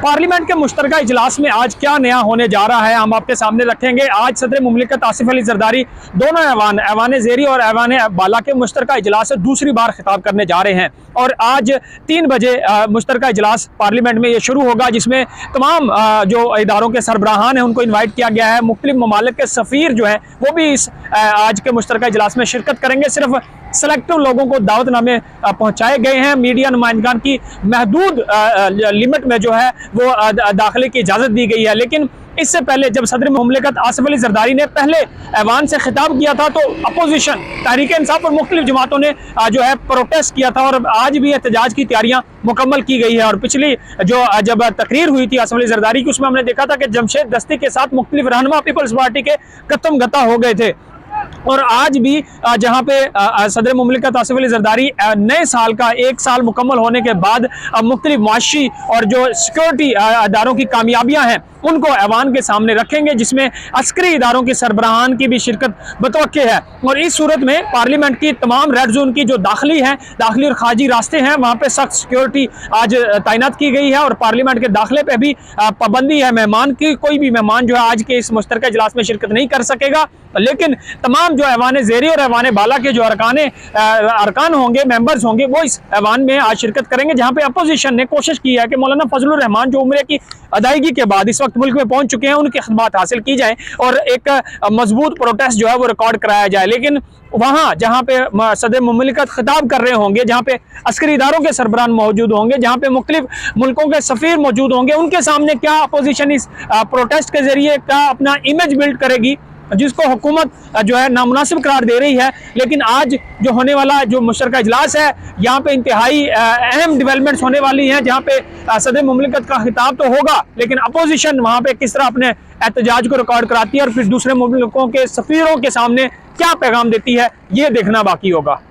Parliament के मुश्तरका इजलास में आज क्या नया होने जा रहा है हम आपके सामने रखेंगे। आज सदर मुमलिकत आसिफ अली जरदारी दोनों ऐवान ज़ेरी और ऐवान बाला के मुश्तरका इजलास से दूसरी बार खिताब करने जा रहे हैं और आज 3 बजे मुश्तरका इजलास पार्लियामेंट में ये शुरू होगा, जिसमें तमाम जो इदारों के सरबराहान हैं उनको इन्वाइट किया गया है। मुख्तलिफ ममालिक के सफ़ीर जो हैं वो भी इस आज के मुश्तरका इजलास में शिरकत करेंगे। सिर्फ सेलेक्टिव लोगों को दावतनामे पहुंचाए गए हैं। मीडिया नुमाइंदगान की महदूद लिमिट में जो है वो दाखिले की इजाज़त दी गई है। लेकिन इससे पहले जब सदर मुमलिकत आसिफ अली जरदारी ने पहले ऐवान से खिताब किया था तो अपोजिशन तहरीक इंसाफ और मुख्तलिफ जमातों ने जो है प्रोटेस्ट किया था और आज भी एहतजाज की तैयारियां मुकम्मल की गई है। और पिछली जो जब तकरीर हुई थी आसिफ अली जरदारी की, उसमें हमने देखा था कि जमशेद दस्ती के साथ मुख्तलिफ रहनुमा पीपल्स पार्टी के कत्म गता हो गए थे। और आज भी जहां पे सदर मुमलिकत आसिफ अली जरदारी नए साल का 1 साल मुकम्मल होने के बाद मुख्तलिफ माशी और जो सिक्योरिटी इदारों की कामयाबियां हैं उनको ऐवान के सामने रखेंगे, जिसमें अस्करी इदारों के सरबराहान की भी शिरकत बतौक़्क़े है। और इस सूरत में पार्लियामेंट की तमाम रेड जोन की जो दाखिली और खारजी रास्ते हैं वहाँ पे सख्त सिक्योरिटी आज तैनात की गई है और पार्लियामेंट के दाखिले पे भी पाबंदी है। मेहमान की कोई भी मेहमान जो है आज के इस मुश्तरका इजलास में शिरकत नहीं कर सकेगा। लेकिन तमाम जो ऐवान ज़ेरी और ऐवान बाला के जो अरकान होंगे, मेंबर्स होंगे, वो इस ऐवान में आज शिरकत करेंगे, जहां पे अपोजिशन ने कोशिश की है कि मौलाना फजलुर रहमान जो उम्रे की अदायगी के बाद इस वक्त मुल्क में पहुंच चुके हैं उनकी खिदमत हासिल की जाए और एक मजबूत प्रोटेस्ट जो है वो रिकॉर्ड कराया जाए। लेकिन वहाँ जहाँ पे सदर मुमलिकत खिताब कर रहे होंगे, जहाँ पे अस्करी इदारों के सरबराहान मौजूद होंगे, जहाँ पे मुख्तलिफ मुल्कों के सफ़ीर मौजूद होंगे, उनके सामने क्या अपोजिशन इस प्रोटेस्ट के जरिए क्या अपना इमेज बिल्ड करेगी जिसको हुकूमत जो है नामुनासिब करार दे रही है। लेकिन आज जो होने वाला जो मुश्तरका इजलास है यहाँ पे इंतहाई अहम डेवलपमेंट्स होने वाली हैं, जहाँ पे सदर मुमलिकत का खिताब तो होगा लेकिन अपोजिशन वहाँ पे किस तरह अपने एहतजाज को रिकॉर्ड कराती है और फिर दूसरे मुल्कों के सफ़ीरों के सामने क्या पैगाम देती है, ये देखना बाकी होगा।